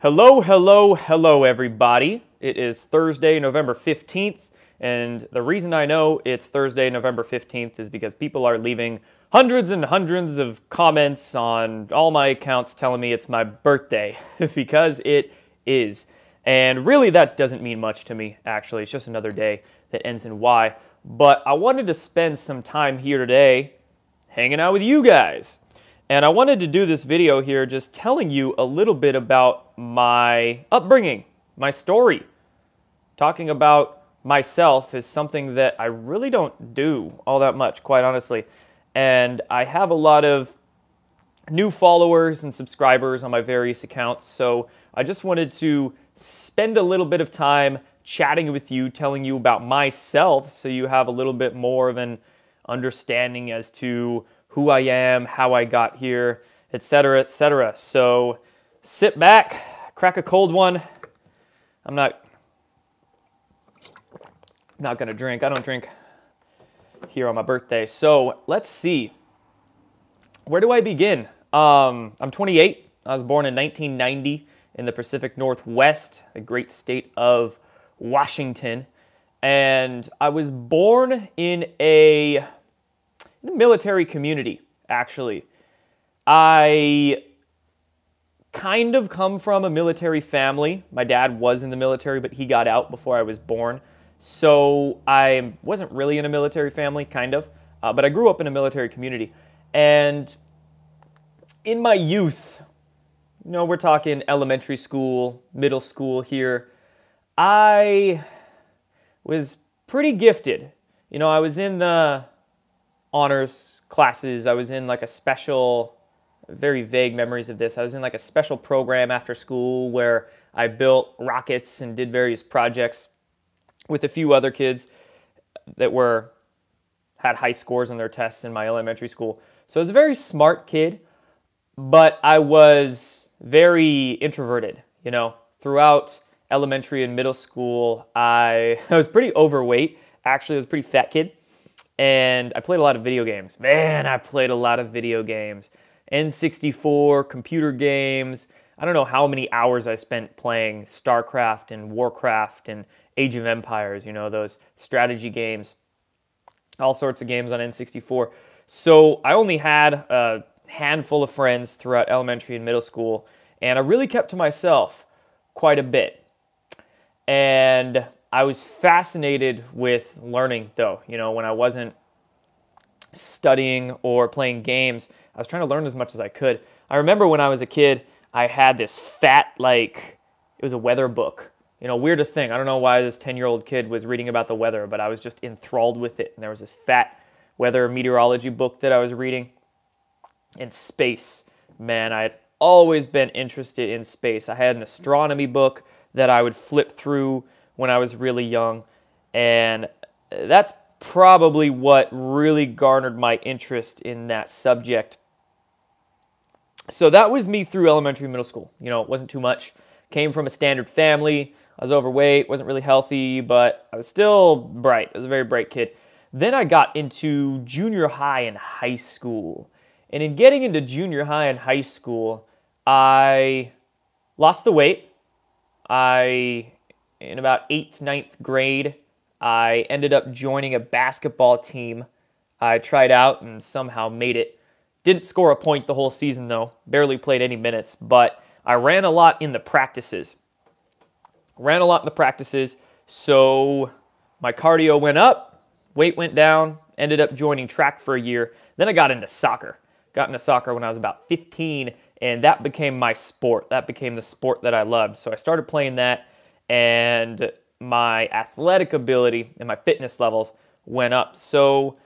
Hello, hello, hello, everybody. It is Thursday, November 15th, and the reason I know it's Thursday, November 15th is because people are leaving hundreds and hundreds of comments on all my accounts telling me it's my birthday, because it is. And really, that doesn't mean much to me, actually. It's just another day that ends in Y. But I wanted to spend some time here today hanging out with you guys. And I wanted to do this video here just telling you a little bit about my upbringing, my story. Talking about myself is something that I really don't do all that much, quite honestly. And I have a lot of new followers and subscribers on my various accounts, so I just wanted to spend a little bit of time chatting with you, telling you about myself, so you have a little bit more of an understanding as to who I am, how I got here, etc., etc. So sit back, crack a cold one. I'm not gonna drink. I don't drink here on my birthday. So let's see. Where do I begin? I'm 28. I was born in 1990 in the Pacific Northwest, a great state of Washington. And I was born in a military community, actually. I kind of come from a military family. My dad was in the military, but he got out before I was born. So I wasn't really in a military family, kind of. But I grew up in a military community. And in my youth, you know, we're talking elementary school, middle school here, I was pretty gifted. You know, I was in the honors classes. I was in like a special, very vague memories of this. I was in like a special program after school where I built rockets and did various projects with a few other kids that had high scores on their tests in my elementary school. So I was a very smart kid, but I was very introverted, you know. Throughout elementary and middle school, I was pretty overweight. Actually, I was a pretty fat kid. And I played a lot of video games. Man, I played a lot of video games. N64, computer games. I don't know how many hours I spent playing StarCraft and Warcraft and Age of Empires, you know, those strategy games. All sorts of games on N64. So I only had a handful of friends throughout elementary and middle school, and I really kept to myself quite a bit. And I was fascinated with learning, though. You know, when I wasn't studying or playing games, I was trying to learn as much as I could. I remember when I was a kid, I had this fat, it was a weather book. You know, weirdest thing. I don't know why this 10-year-old kid was reading about the weather, but I was just enthralled with it. And there was this fat weather meteorology book that I was reading. And space. Man, I had always been interested in space. I had an astronomy book that I would flip through when I was really young, and that's probably what really garnered my interest in that subject. So that was me through elementary and middle school. You know, it wasn't too much. Came from a standard family. I was overweight, wasn't really healthy, but I was still bright. I was a very bright kid. Then I got into junior high and high school. And in getting into junior high and high school, I lost the weight. In about 8th, 9th grade, I ended up joining a basketball team. I tried out and somehow made it. Didn't score a point the whole season, though. Barely played any minutes, but I ran a lot in the practices. So my cardio went up, weight went down, ended up joining track for a year. Then I got into soccer. Got into soccer when I was about 15, and that became my sport. That became the sport that I loved. So I started playing that, and my athletic ability and my fitness levels went up. So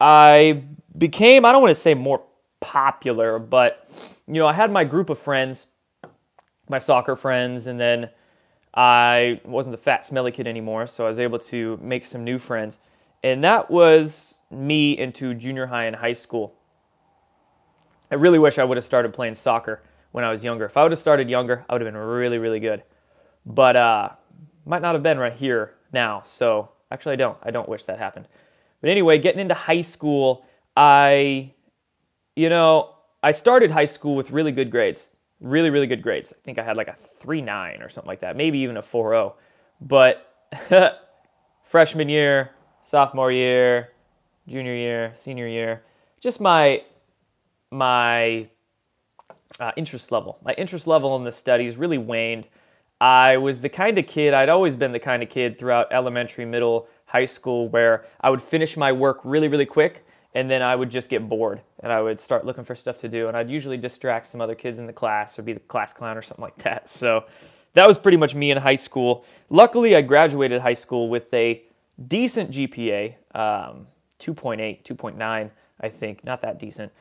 I became, I don't want to say more popular, but, you know, I had my group of friends, my soccer friends, and then I wasn't the fat, smelly kid anymore, so I was able to make some new friends. And that was me into junior high and high school. I really wish I would have started playing soccer when I was younger. If I would have started younger, I would have been really, really good. But might not have been right here now. So actually, I don't wish that happened. But anyway, getting into high school, I started high school with really good grades. Really, really good grades. I think I had like a 3.9 or something like that, maybe even a 4.0. But freshman year, sophomore year, junior year, senior year, just my interest level. My interest level in the studies really waned. I was the kind of kid, I'd always been the kind of kid throughout elementary, middle, high school, where I would finish my work really, really quick, and then I would just get bored, and I would start looking for stuff to do, and I'd usually distract some other kids in the class or be the class clown or something like that. So that was pretty much me in high school. Luckily, I graduated high school with a decent GPA, 2.8, 2.9, I think, not that decent.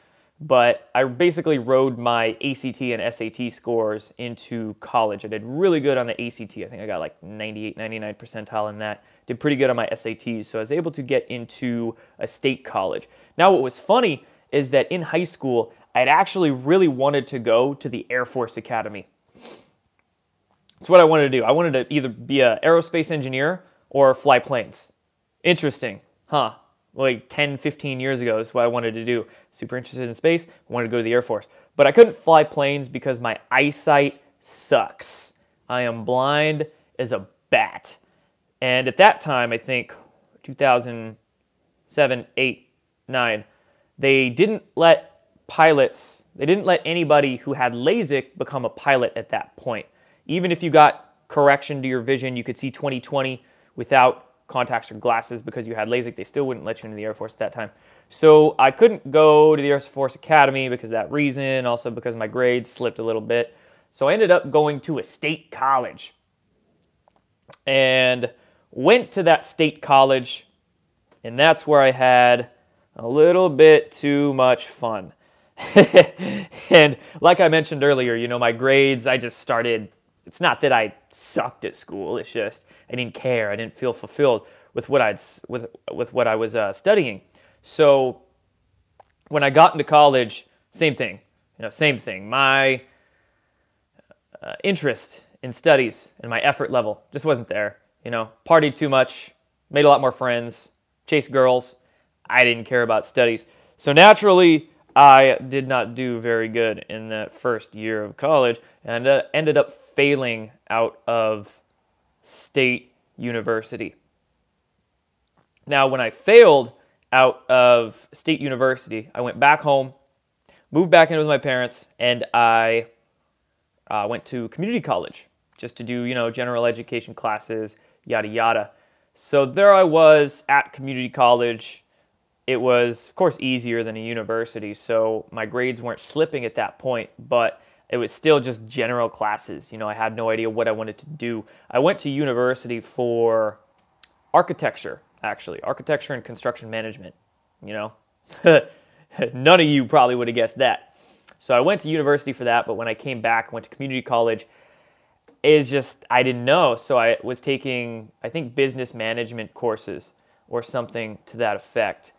But I basically rode my ACT and SAT scores into college. I did really good on the ACT. I think I got like 98, 99 percentile in that. Did pretty good on my SATs, so I was able to get into a state college. Now, what was funny is that in high school, I'd actually really wanted to go to the Air Force Academy. That's what I wanted to do. I wanted to either be an aerospace engineer or fly planes. Interesting, huh? Like 10, 15 years ago, that's what I wanted to do. Super interested in space, I wanted to go to the Air Force. But I couldn't fly planes because my eyesight sucks. I am blind as a bat. And at that time, I think 2007, 8, 9, they didn't let pilots, they didn't let anybody who had LASIK become a pilot at that point. Even if you got correction to your vision, you could see 20/20 without contacts or glasses because you had LASIK, they still wouldn't let you into the Air Force at that time. So I couldn't go to the Air Force Academy because of that reason, also because my grades slipped a little bit. So I ended up going to a state college and went to that state college, and that's where I had a little bit too much fun. And like I mentioned earlier, you know, my grades, I just started, it's not that I sucked at school, it's just I didn't care. I didn't feel fulfilled with what I was studying. So when I got into college, same thing. You know, same thing. My interest in studies and my effort level just wasn't there. You know, partied too much, made a lot more friends, chased girls. I didn't care about studies. So naturally, I did not do very good in that first year of college and ended up failing out of state university. Now, when I failed out of state university, I went back home, moved back in with my parents, and I went to community college just to do, you know, general education classes, yada, yada. So there I was at community college. It was, of course, easier than a university, so my grades weren't slipping at that point, but it was still just general classes. You know, I had no idea what I wanted to do. I went to university for architecture, actually. Architecture and construction management, you know. None of you probably would have guessed that. So I went to university for that, but when I came back, went to community college, it's just, I didn't know. So I was taking, I think, business management courses or something to that effect,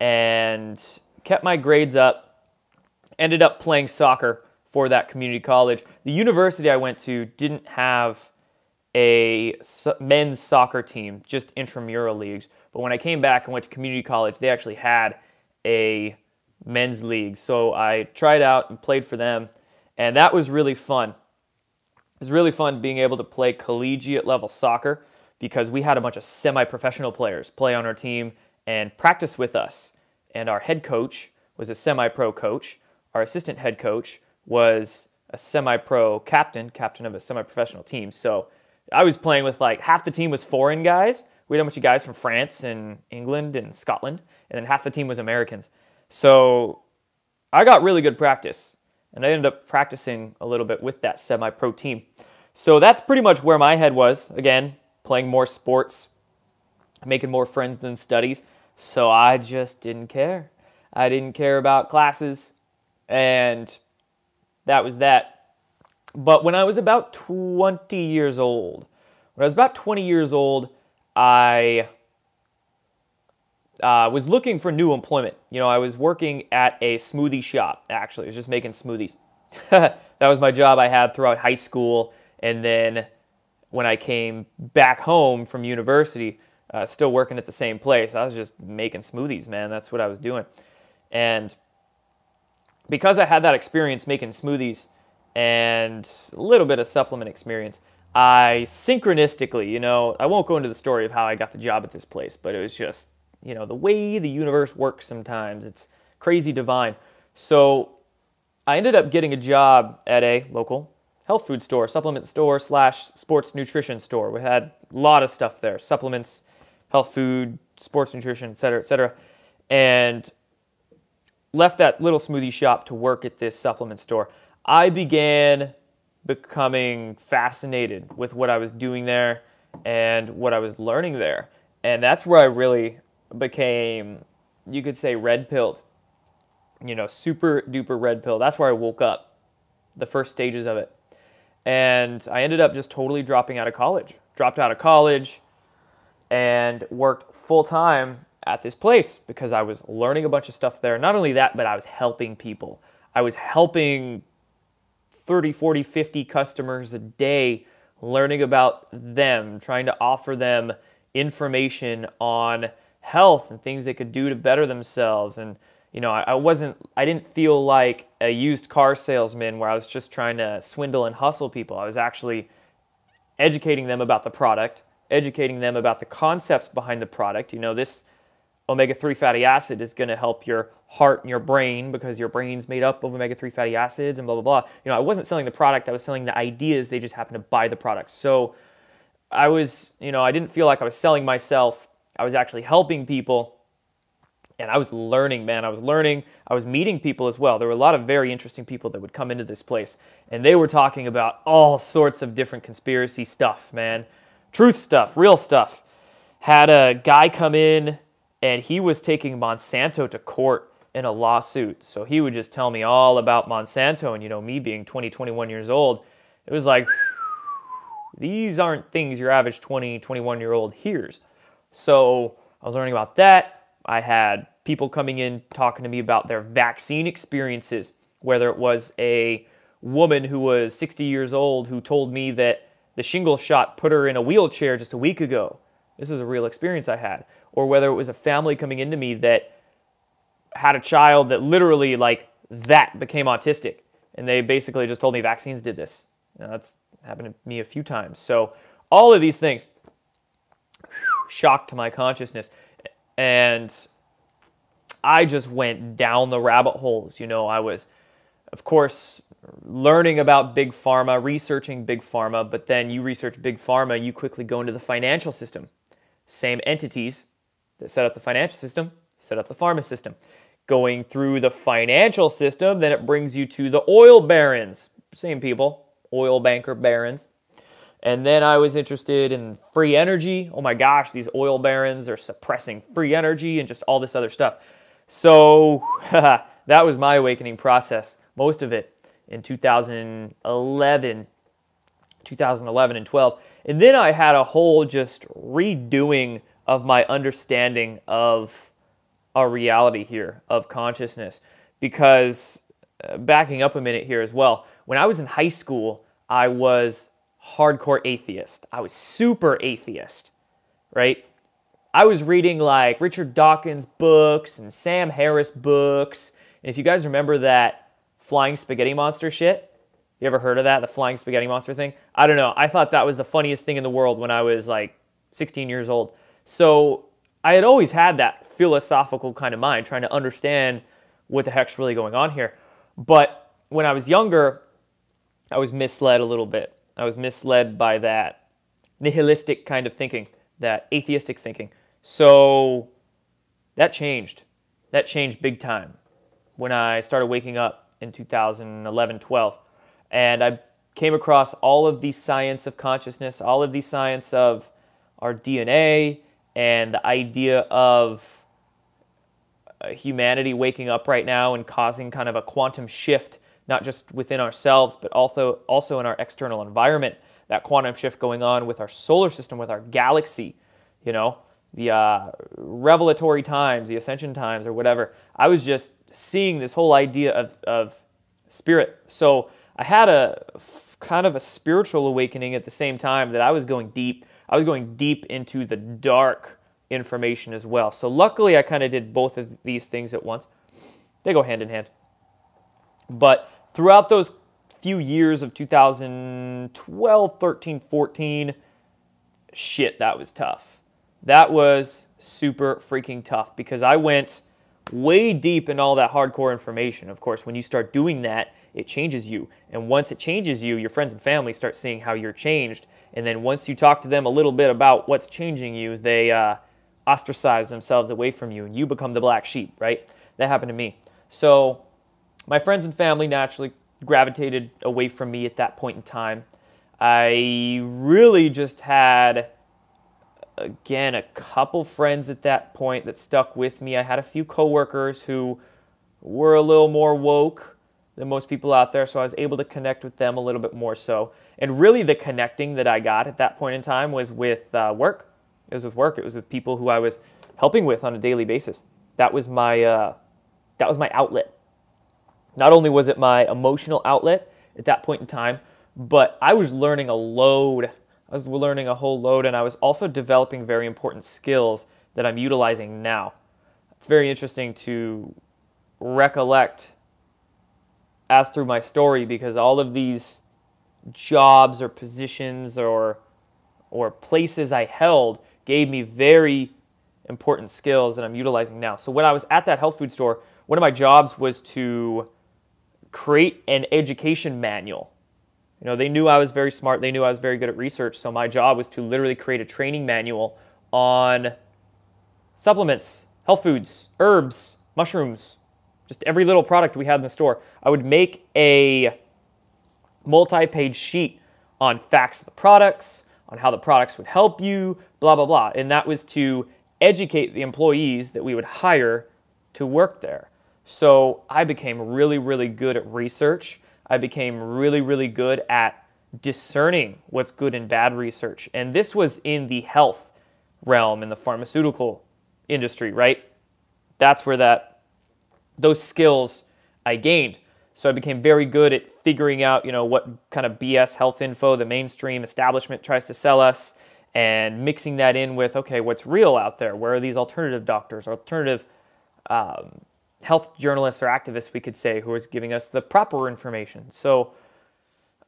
and kept my grades up, ended up playing soccer for that community college. The university I went to didn't have a men's soccer team, just intramural leagues. But when I came back and went to community college, they actually had a men's league. So I tried out and played for them, and that was really fun. It was really fun being able to play collegiate level soccer because we had a bunch of semi-professional players play on our team and practice with us. And our head coach was a semi-pro coach. Our assistant head coach was a semi-pro captain of a semi-professional team. So I was playing with, like, half the team was foreign guys. We had a bunch of guys from France and England and Scotland, and then half the team was Americans. So I got really good practice, and I ended up practicing a little bit with that semi-pro team. So that's pretty much where my head was. Again, playing more sports, making more friends than studies. So I just didn't care. I didn't care about classes, and that was that. But when I was about 20 years old, I was looking for new employment. You know, I was working at a smoothie shop, actually. I was just making smoothies. That was my job I had throughout high school. And then when I came back home from university, still working at the same place, I was just making smoothies, man. That's what I was doing. And because I had that experience making smoothies, and a little bit of supplement experience, I synchronistically, I won't go into the story of how I got the job at this place, but it was just, the way the universe works sometimes. It's crazy divine. So I ended up getting a job at a local health food store, supplement store / sports nutrition store. We had a lot of stuff there, supplements, health food, sports nutrition, et cetera, and left that little smoothie shop to work at this supplement store. I began becoming fascinated with what I was doing there and what I was learning there. And that's where I really became, you could say, red-pilled. Super duper red pill. That's where I woke up, the first stages of it. And I ended up just totally dropping out of college. Dropped out of college and worked full-time at this place because I was learning a bunch of stuff there. Not only that, but I was helping people. I was helping 30, 40, 50 customers a day, learning about them, trying to offer them information on health and things they could do to better themselves. And I didn't feel like a used car salesman where I was just trying to swindle and hustle people. I was actually educating them about the product, educating them about the concepts behind the product. This omega-3 fatty acid is going to help your heart and your brain because your brain's made up of omega-3 fatty acids and blah, blah, blah. I wasn't selling the product. I was selling the ideas. They just happened to buy the product. So I didn't feel like I was selling myself. I was actually helping people. And I was learning, man. I was meeting people as well. There were a lot of very interesting people that would come into this place. And they were talking about all sorts of different conspiracy stuff, man. Truth stuff, real stuff. Had a guy come in, and he was taking Monsanto to court in a lawsuit. So he would just tell me all about Monsanto. And, me being 20, 21 years old, it was like, these aren't things your average 20, 21-year-old hears. So I was learning about that. I had people coming in talking to me about their vaccine experiences, whether it was a woman who was 60 years old who told me that the shingles shot put her in a wheelchair just a week ago. This is a real experience I had. Or whether it was a family coming into me that had a child that literally that became autistic. And they basically just told me vaccines did this. That's happened to me a few times. So all of these things shocked to my consciousness. And I just went down the rabbit holes. I was, of course, learning about Big Pharma, researching Big Pharma, but then you research Big Pharma, you quickly go into the financial system. Same entities that set up the financial system, set up the pharma system. Going through the financial system, then it brings you to the oil barons. Same people, oil banker barons. And then I was interested in free energy. Oh my gosh, these oil barons are suppressing free energy and just all this other stuff. So that was my awakening process, most of it in 2011 and 12. And then I had a whole just redoing of my understanding of a reality here, of consciousness. Because backing up a minute here as well, when I was in high school, I was hardcore atheist. I was super atheist, right? I was reading Richard Dawkins books and Sam Harris books. And if you guys remember that flying spaghetti monster shit, you ever heard of that? The flying spaghetti monster thing? I don't know. I thought that was the funniest thing in the world when I was 16 years old. So I had always had that philosophical kind of mind, trying to understand what the heck's really going on here. But when I was younger, I was misled a little bit. I was misled by that nihilistic kind of thinking, that atheistic thinking. So that changed. That changed big time when I started waking up in 2011, 12. And I came across all of the science of consciousness, all of the science of our DNA, and the idea of humanity waking up right now and causing kind of a quantum shift, not just within ourselves, but also in our external environment. That quantum shift going on with our solar system, with our galaxy, the revelatory times, the ascension times, or whatever. I was just seeing this whole idea of spirit. So I had a kind of a spiritual awakening at the same time that I was going deep. I was going deep into the dark information as well. So luckily I kind of did both of these things at once. They go hand in hand. But throughout those few years of 2012, 13, 14, shit, that was tough. That was super freaking tough because I went way deep in all that hardcore information. Of course, when you start doing that, it changes you. And once it changes you, your friends and family start seeing how you're changed. And then once you talk to them a little bit about what's changing you, they ostracize themselves away from you and you become the black sheep, right? That happened to me. So my friends and family naturally gravitated away from me at that point in time. I really just had, again, a couple friends at that point that stuck with me. I had a few coworkers who were a little more woke than most people out there, so I was able to connect with them a little bit more so. And really the connecting that I got at that point in time was with work. It was with work. It was with people who I was helping with on a daily basis. That was my outlet. Not only was it my emotional outlet at that point in time, but I was learning a load. I was learning a whole load, and I was also developing very important skills that I'm utilizing now. It's very interesting to recollect as through my story because all of these jobs or positions or places I held gave me very important skills that I'm utilizing now. So when I was at that health food store, one of my jobs was to create an education manual. You know, they knew I was very smart. They knew I was very good at research. So my job was to literally create a training manual on supplements, health foods, herbs, mushrooms, just every little product we had in the store. I would make a multi-page sheet on facts of the products, on how the products would help you, blah, blah, blah. And that was to educate the employees that we would hire to work there. So I became really, really good at research. I became really, really good at discerning what's good and bad research. And this was in the health realm, in the pharmaceutical industry, right? That's where those skills I gained. So I became very good at figuring out, what kind of BS health info the mainstream establishment tries to sell us and mixing that in with, okay, what's real out there? Where are these alternative doctors, alternative health journalists or activists, we could say, who is giving us the proper information. So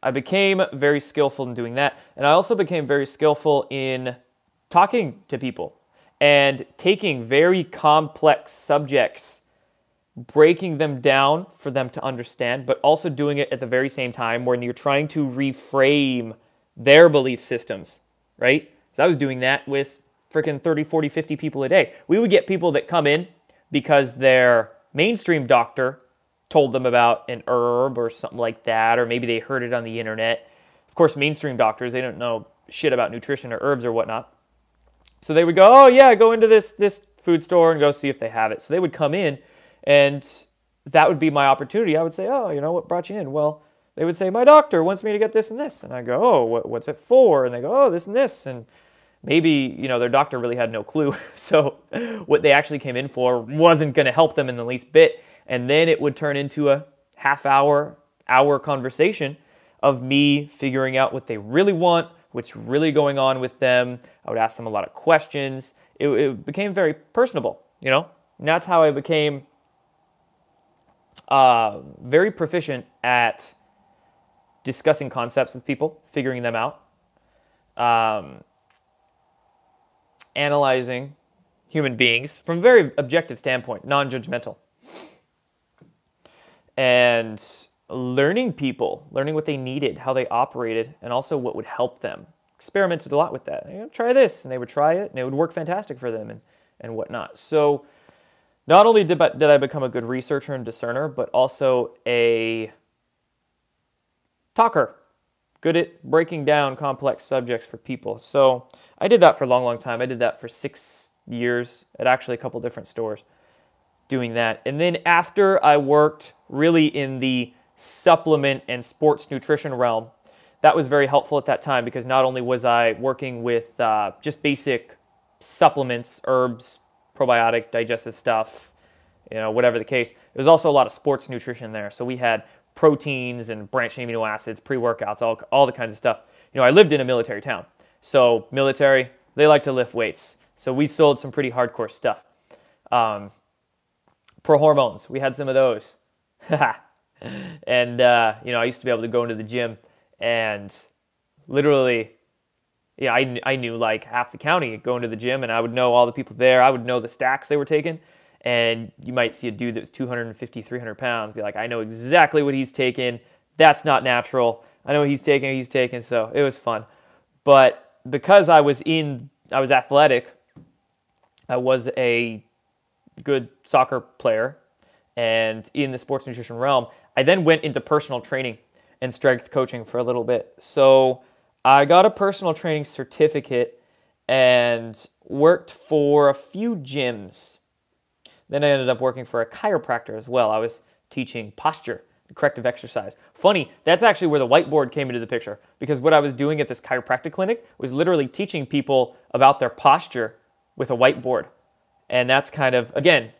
I became very skillful in doing that. And I also became very skillful in talking to people and taking very complex subjects, breaking them down for them to understand, but also doing it at the very same time when you're trying to reframe their belief systems, right? So I was doing that with freaking 30, 40, 50 people a day. We would get people that come in because their mainstream doctor told them about an herb or something like that, or maybe they heard it on the internet. Of course, mainstream doctors, they don't know shit about nutrition or herbs or whatnot. So they would go, oh yeah, go into this food store and go see if they have it. So they would come in and that would be my opportunity. I would say, oh, what brought you in? Well, they would say, my doctor wants me to get this and this. And I go, oh, what's it for? And they go, oh, this and this. And maybe, their doctor really had no clue. So what they actually came in for wasn't going to help them in the least bit. And then it would turn into a hour conversation of me figuring out what they really want, what's really going on with them. I would ask them a lot of questions. It became very personable, And that's how I became very proficient at discussing concepts with people, figuring them out, analyzing human beings from a very objective standpoint, non-judgmental, and learning people, learning what they needed, how they operated, and also what would help them. Experimented a lot with that. Try this, and they would try it, and it would work fantastic for them, and whatnot. So not only did I become a good researcher and discerner, but also a talker, good at breaking down complex subjects for people. So I did that for a long, long time. I did that for 6 years at actually a couple different stores doing that. And then after I worked really in the supplement and sports nutrition realm, that was very helpful at that time because not only was I working with just basic supplements, herbs, probiotic, digestive stuff, whatever the case, there was also a lot of sports nutrition there. So we had proteins and branched amino acids, pre-workouts, all the kinds of stuff. I lived in a military town. So military, they like to lift weights. So we sold some pretty hardcore stuff. Pro hormones, we had some of those. And, I used to be able to go into the gym and literally, yeah, I knew like half the county going to the gym, and I would know all the people there. I would know the stacks they were taking. And you might see a dude that was 250, 300 pounds be like, I know exactly what he's taking. That's not natural. I know what he's taking. So it was fun. But because I was athletic, I was a good soccer player and in the sports nutrition realm, I then went into personal training and strength coaching for a little bit. So I got a personal training certificate and worked for a few gyms. Then I ended up working for a chiropractor as well. I was teaching posture, corrective exercise. Funny, that's actually where the whiteboard came into the picture, because what I was doing at this chiropractic clinic was literally teaching people about their posture with a whiteboard. And that's kind of, again,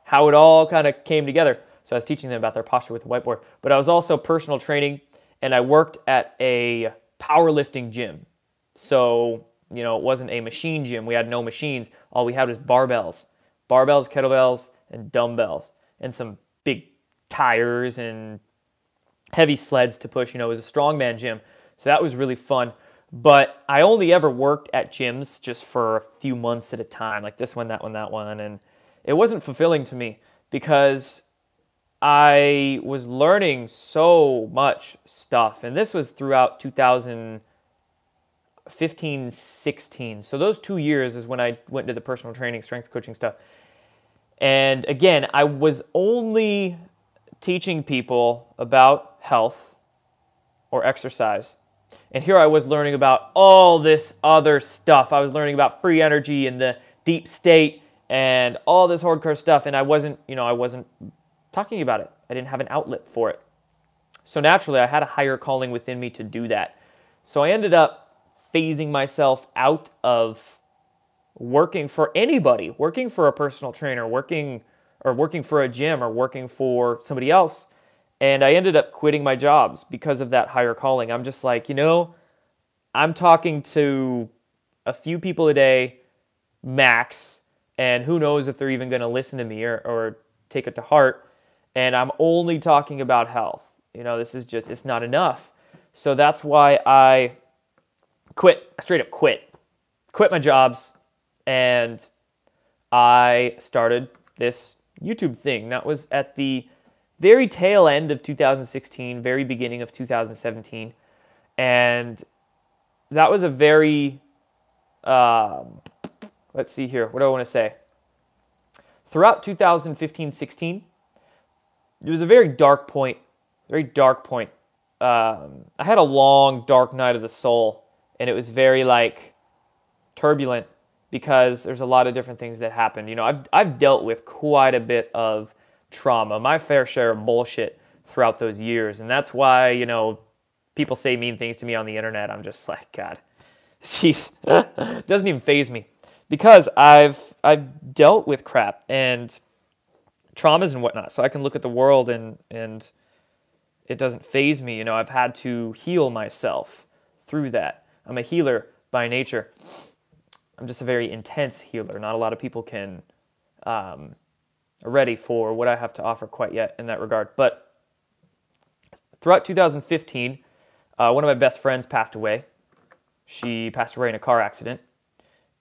how it all kind of came together. So I was teaching them about their posture with a whiteboard. But I was also personal training, and I worked at a powerlifting gym. So, it wasn't a machine gym. We had no machines. All we had was barbells, kettlebells, and dumbbells, and some big tires and heavy sleds to push. It was a strongman gym. So that was really fun. But I only ever worked at gyms just for a few months at a time, like this one, that one, that one. And it wasn't fulfilling to me because I was learning so much stuff. And this was throughout 2015, 16. So those 2 years is when I went into the personal training, strength coaching stuff. And again, I was only teaching people about health or exercise. And here I was learning about all this other stuff. I was learning about free energy and the deep state and all this hardcore stuff. And I wasn't talking about it. I didn't have an outlet for it. So naturally, I had a higher calling within me to do that. So I ended up phasing myself out of working for anybody, working for a personal trainer, working for a gym, or working for somebody else. And I ended up quitting my jobs because of that higher calling. I'm just like, I'm talking to a few people a day, max, and who knows if they're even going to listen to me or take it to heart. And I'm only talking about health. This is just, it's not enough. So that's why I quit. I straight up quit my jobs, and I started this YouTube thing. That was at the very tail end of 2016, very beginning of 2017. And that was a very, let's see here. What do I want to say? Throughout 2015, 16, it was a very dark point. I had a long, dark night of the soul, and it was very, turbulent because there's a lot of different things that happened. I've dealt with quite a bit of trauma, my fair share of bullshit throughout those years. And that's why, people say mean things to me on the internet. I'm just like, God, jeez, doesn't even faze me, because I've dealt with crap and traumas and whatnot. So I can look at the world and it doesn't faze me. I've had to heal myself through that. I'm a healer by nature. I'm just a very intense healer. Not a lot of people are ready for what I have to offer quite yet in that regard. But throughout 2015, one of my best friends passed away. She passed away in a car accident.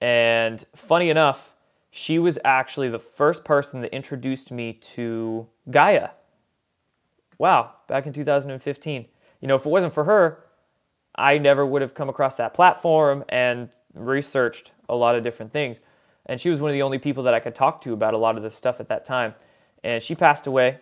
And funny enough, she was actually the first person that introduced me to Gaia. Wow, back in 2015. If it wasn't for her, I never would have come across that platform and researched a lot of different things. And she was one of the only people that I could talk to about a lot of this stuff at that time. And she passed away,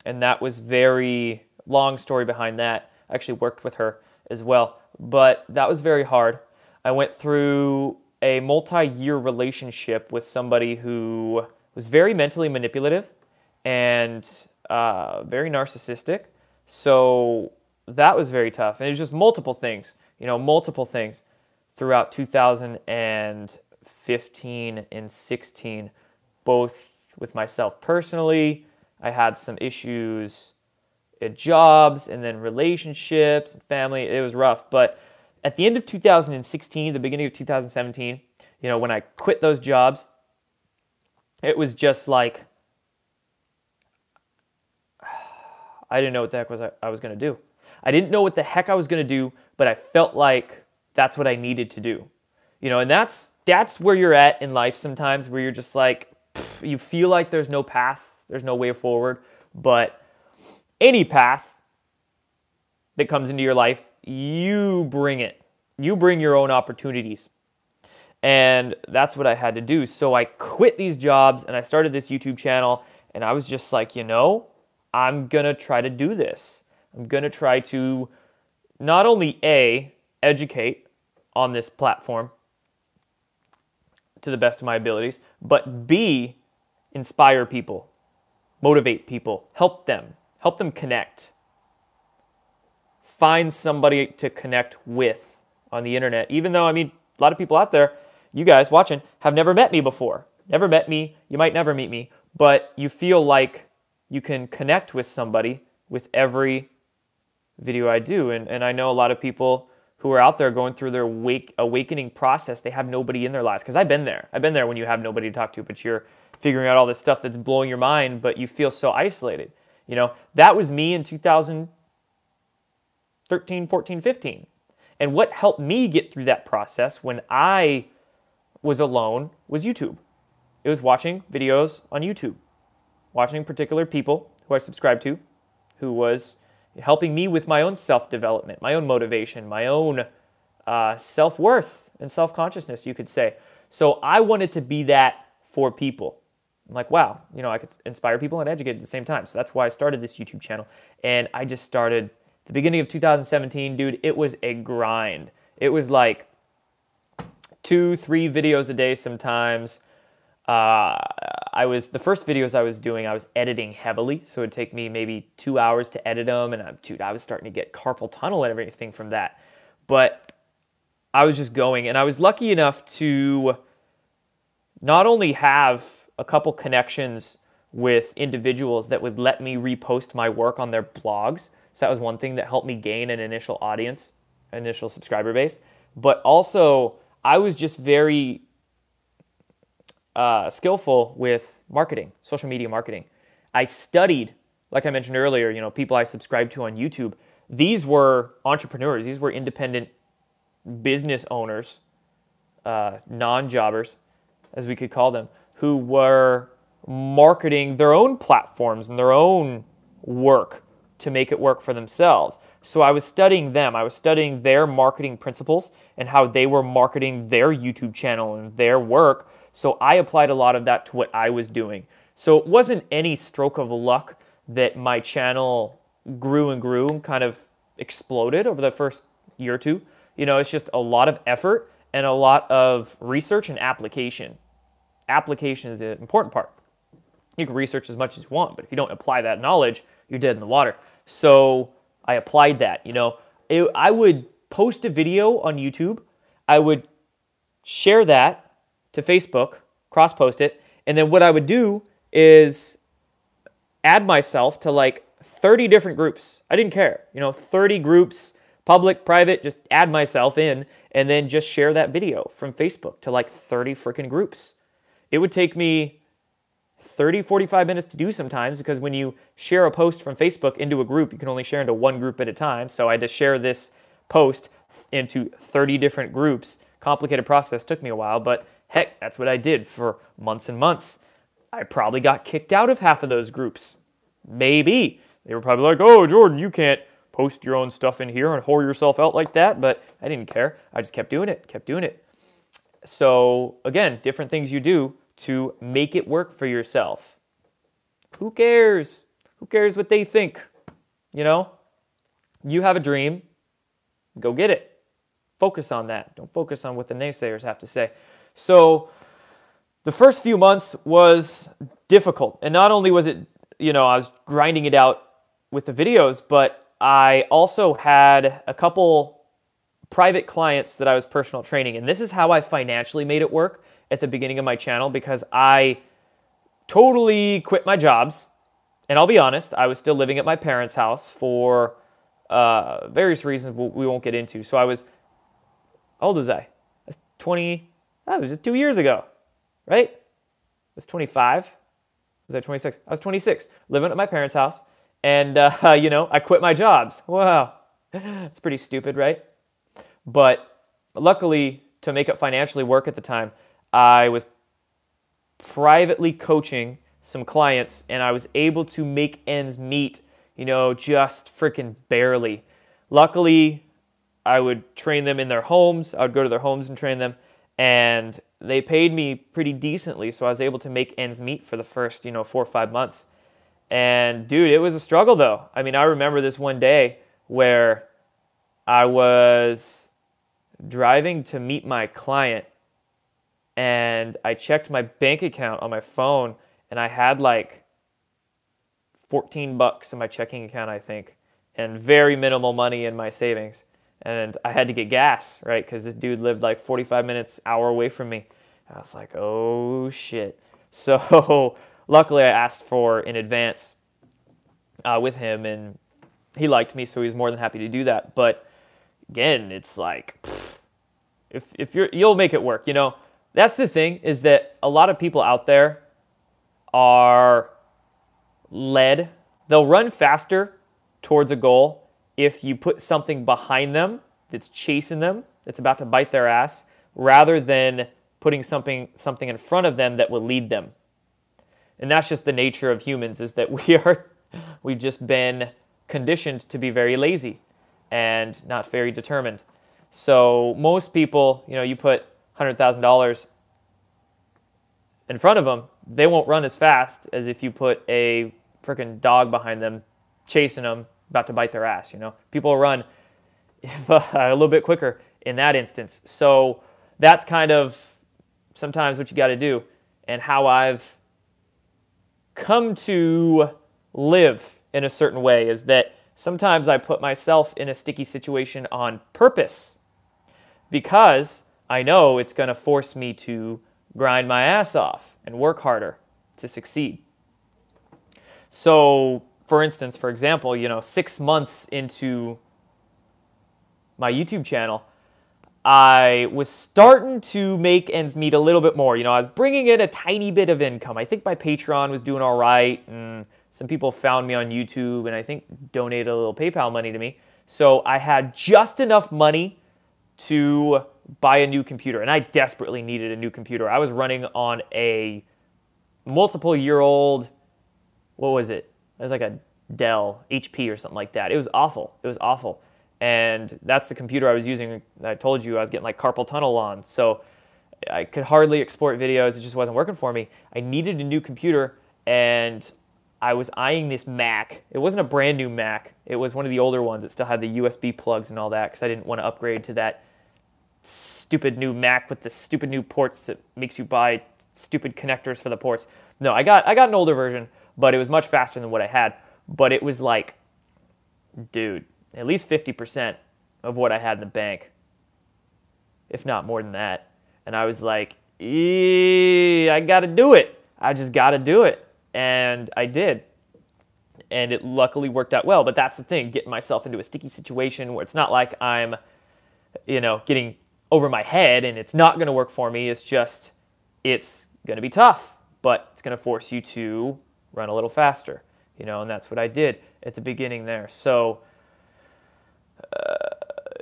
and that was very long story behind that. I actually worked with her as well, but that was very hard. I went through a multi-year relationship with somebody who was very mentally manipulative and very narcissistic. So that was very tough. And it was just multiple things throughout 2015 and 16, both with myself personally. I had some issues at jobs and then relationships and family. It was rough. But at the end of 2016, the beginning of 2017, when I quit those jobs, it was just like, I didn't know what the heck I was going to do. I didn't know what the heck I was going to do, but I felt like that's what I needed to do. You know, and that's where you're at in life sometimes, where you're just like, you feel like there's no path, there's no way forward, but any path that comes into your life, you bring it. You bring your own opportunities. And that's what I had to do. So I quit these jobs and I started this YouTube channel, and I was just like, you know, I'm going to try to do this. I'm going to try to not only A, educate on this platform to the best of my abilities, but B, inspire people, motivate people, help them connect. Find somebody to connect with on the internet. Even though, I mean, a lot of people out there, you guys watching, have never met me before. Never met me. You might never meet me, but you feel like you can connect with somebody with every video I do. And I know a lot of people who are out there going through their awakening process. They have nobody in their lives. Because I've been there. I've been there when you have nobody to talk to, but you're figuring out all this stuff that's blowing your mind, but you feel so isolated. You know, that was me in 2013, 14, 15. And what helped me get through that process when I was alone was YouTube. It was watching videos on YouTube, watching particular people who I subscribed to, who was helping me with my own self-development, my own motivation, my own self-worth and self-consciousness, you could say. So I wanted to be that for people. I'm like, wow, you know, I could inspire people and educate at the same time. So that's why I started this YouTube channel. And I just started the beginning of 2017, dude. It was a grind. It was like 2-3 videos a day sometimes. The first videos I was doing, I was editing heavily, so it'd take me maybe 2 hours to edit them, and dude, I was starting to get carpal tunnel and everything from that. But I was just going, and I was lucky enough to not only have a couple connections with individuals that would let me repost my work on their blogs, so that was one thing that helped me gain an initial audience, initial subscriber base, but also I was just very skillful with marketing, social media marketing. I studied, like I mentioned earlier, you know, people I subscribed to on YouTube. These were entrepreneurs. These were independent business owners, non-jobbers, as we could call them, who were marketing their own platforms and their own work to make it work for themselves. So I was studying them. I was studying their marketing principles and how they were marketing their YouTube channel and their work. So I applied a lot of that to what I was doing. So it wasn't any stroke of luck that my channel grew and grew and kind of exploded over the first year or two. You know, it's just a lot of effort and a lot of research and application. Application is the important part. You can research as much as you want, but if you don't apply that knowledge, you're dead in the water. So I applied that, you know. I would post a video on YouTube. I would share that to Facebook, cross-post it, and then what I would do is add myself to like 30 different groups. I didn't care, you know, 30 groups, public, private, just add myself in, and then just share that video from Facebook to like 30 freaking groups. It would take me 30, 45 minutes to do sometimes, because when you share a post from Facebook into a group, you can only share into one group at a time. So I had to share this post into 30 different groups. Complicated process, took me a while, but heck, that's what I did for months and months. I probably got kicked out of half of those groups. Maybe. They were probably like, oh, Jordan, you can't post your own stuff in here and whore yourself out like that. But I didn't care. I just kept doing it. So again, different things you do to make it work for yourself. Who cares? Who cares what they think? You know, you have a dream, go get it. Focus on that. Don't focus on what the naysayers have to say. So the first few months was difficult. And not only was it, you know, I was grinding it out with the videos, but I also had a couple private clients that I was personal training. And this is how I financially made it work at the beginning of my channel, because I totally quit my jobs. And I'll be honest, I was still living at my parents' house for various reasons we won't get into. So I was, how old was I? I was 20, that was just 2 years ago, right? I was 25. Was I 26? I was 26, living at my parents' house. And, you know, I quit my jobs. Wow. It's pretty stupid, right? But luckily, to make it financially work at the time, I was privately coaching some clients, and I was able to make ends meet, you know, just freaking barely. Luckily, I would train them in their homes. I would go to their homes and train them, and they paid me pretty decently, so I was able to make ends meet for the first, you know, 4 or 5 months. And dude, it was a struggle though. I mean, I remember this one day where I was driving to meet my client, and I checked my bank account on my phone, and I had like $14 in my checking account, I think, and very minimal money in my savings. And I had to get gas, right? Because this dude lived like 45 minutes, hour away from me. I was like, oh shit. So luckily I asked for in advance with him, and he liked me, so he was more than happy to do that. But again, it's like, if you'll make it work, you know. That's the thing, is that a lot of people out there are led. They'll run faster towards a goal if you put something behind them that's chasing them, that's about to bite their ass, rather than putting something in front of them that will lead them. And that's just the nature of humans, is that we've just been conditioned to be very lazy and not very determined. So most people, you know, you put $100,000 in front of them, they won't run as fast as if you put a freaking dog behind them, chasing them, about to bite their ass, you know. People run a little bit quicker in that instance. So that's kind of sometimes what you got to do, and how I've come to live in a certain way is that sometimes I put myself in a sticky situation on purpose, because I know it's going to force me to grind my ass off and work harder to succeed. So, for instance, for example, you know, 6 months into my YouTube channel, I was starting to make ends meet a little bit more. You know, I was bringing in a tiny bit of income. I think my Patreon was doing all right, and some people found me on YouTube and I think donated a little PayPal money to me. So I had just enough money to buy a new computer, and I desperately needed a new computer. I was running on a multiple-year-old, what was it? It was like a Dell HP or something like that. It was awful. It was awful. And that's the computer I was using. I told you I was getting like carpal tunnel on, so I could hardly export videos. It just wasn't working for me. I needed a new computer, and I was eyeing this Mac. It wasn't a brand new Mac. It was one of the older ones that still had the USB plugs and all that, because I didn't want to upgrade to that stupid new Mac with the stupid new ports that makes you buy stupid connectors for the ports. No, I got an older version, but it was much faster than what I had. But it was like, dude, at least 50% of what I had in the bank, if not more than that. And I was like, I got to do it. I just got to do it. And I did. And it luckily worked out well. But that's the thing, getting myself into a sticky situation where it's not like I'm, you know, getting over my head and it's not going to work for me. It's just, it's going to be tough, but it's going to force you to run a little faster, you know, and that's what I did at the beginning there. So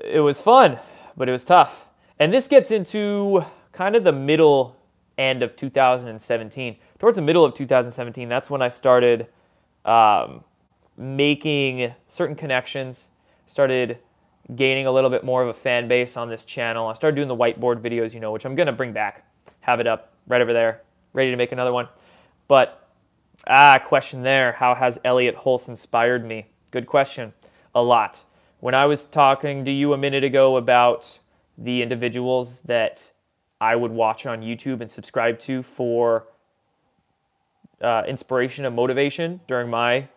it was fun, but it was tough. And this gets into kind of the middle end of 2017. Towards the middle of 2017, that's when I started making certain connections, started gaining a little bit more of a fan base on this channel. I started doing the whiteboard videos, you know, which I'm going to bring back, have it up right over there, ready to make another one. But, question there, how has Elliott Hulse inspired me? Good question. A lot. When I was talking to you a minute ago about the individuals that I would watch on YouTube and subscribe to for inspiration and motivation during my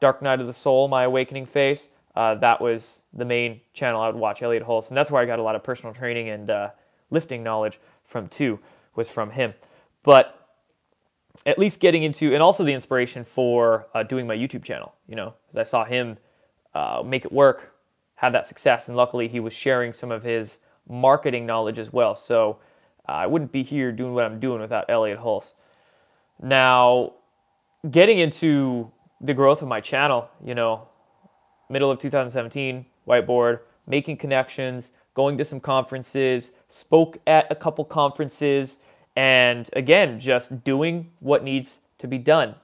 dark night of the soul, my awakening phase, that was the main channel I would watch, Elliott Hulse. And that's where I got a lot of personal training and lifting knowledge from too, was from him. But at least getting into, and also the inspiration for doing my YouTube channel, you know, because I saw him make it work, have that success, and luckily he was sharing some of his marketing knowledge as well. So I wouldn't be here doing what I'm doing without Elliott Hulse. Now, getting into the growth of my channel, you know, middle of 2017, whiteboard, making connections, going to some conferences, spoke at a couple conferences, and again, just doing what needs to be done.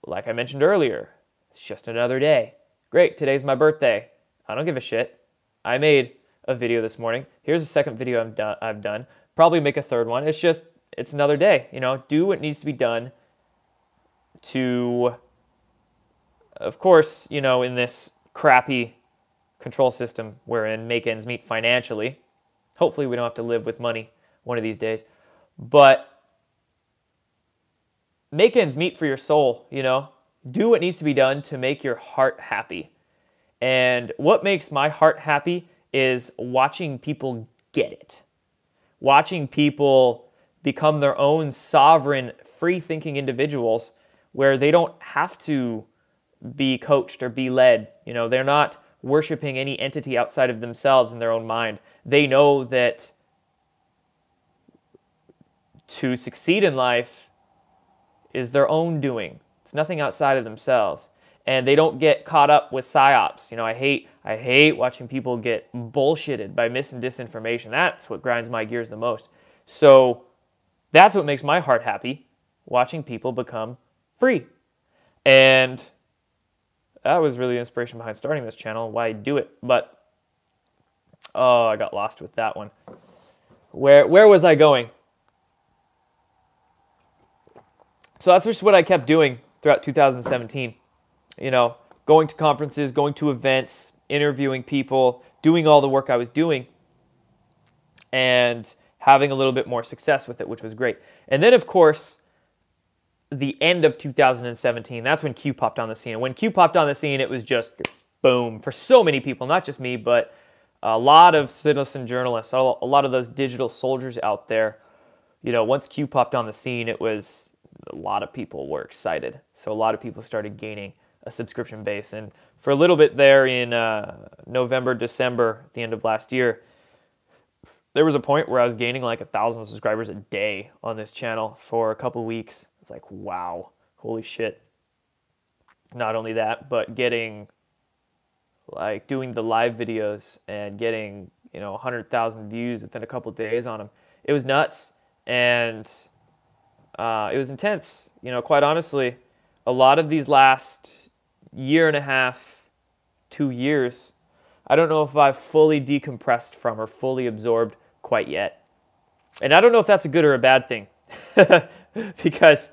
Like I mentioned earlier, it's just another day. Great, today's my birthday. I don't give a shit. I made a video this morning. Here's a second video I've done. Probably make a third one. It's another day. You know, do what needs to be done to, of course, you know, in this crappy control system we're in, make ends meet financially. Hopefully we don't have to live with money one of these days. But make ends meet for your soul, you know. Do what needs to be done to make your heart happy. And what makes my heart happy is watching people get it. Watching people become their own sovereign, free-thinking individuals where they don't have to be coached or be led. You know, they're not worshiping any entity outside of themselves in their own mind. They know that to succeed in life is their own doing. It's nothing outside of themselves. And they don't get caught up with psyops. You know, I hate watching people get bullshitted by mis and disinformation. That's what grinds my gears the most. So that's what makes my heart happy, watching people become free. And that was really the inspiration behind starting this channel, why I do it. But, oh, I got lost with that one. Where was I going? So that's just what I kept doing throughout 2017. You know, going to conferences, going to events, interviewing people, doing all the work I was doing, and having a little bit more success with it, which was great. And then, of course, the end of 2017, that's when Q popped on the scene. And when Q popped on the scene, it was just boom for so many people, not just me, but a lot of citizen journalists, a lot of those digital soldiers out there. You know, once Q popped on the scene, it was a lot of people were excited. So a lot of people started gaining a subscription base. And for a little bit there in November, December, at the end of last year, there was a point where I was gaining like 1,000 subscribers a day on this channel for a couple weeks. It's like, wow, holy shit. Not only that, but getting, like, doing the live videos and getting, you know, 100,000 views within a couple days on them. It was nuts. And it was intense. You know, quite honestly, a lot of these last year and a half, 2 years, I don't know if I've fully decompressed from or fully absorbed quite yet. And I don't know if that's a good or a bad thing. Because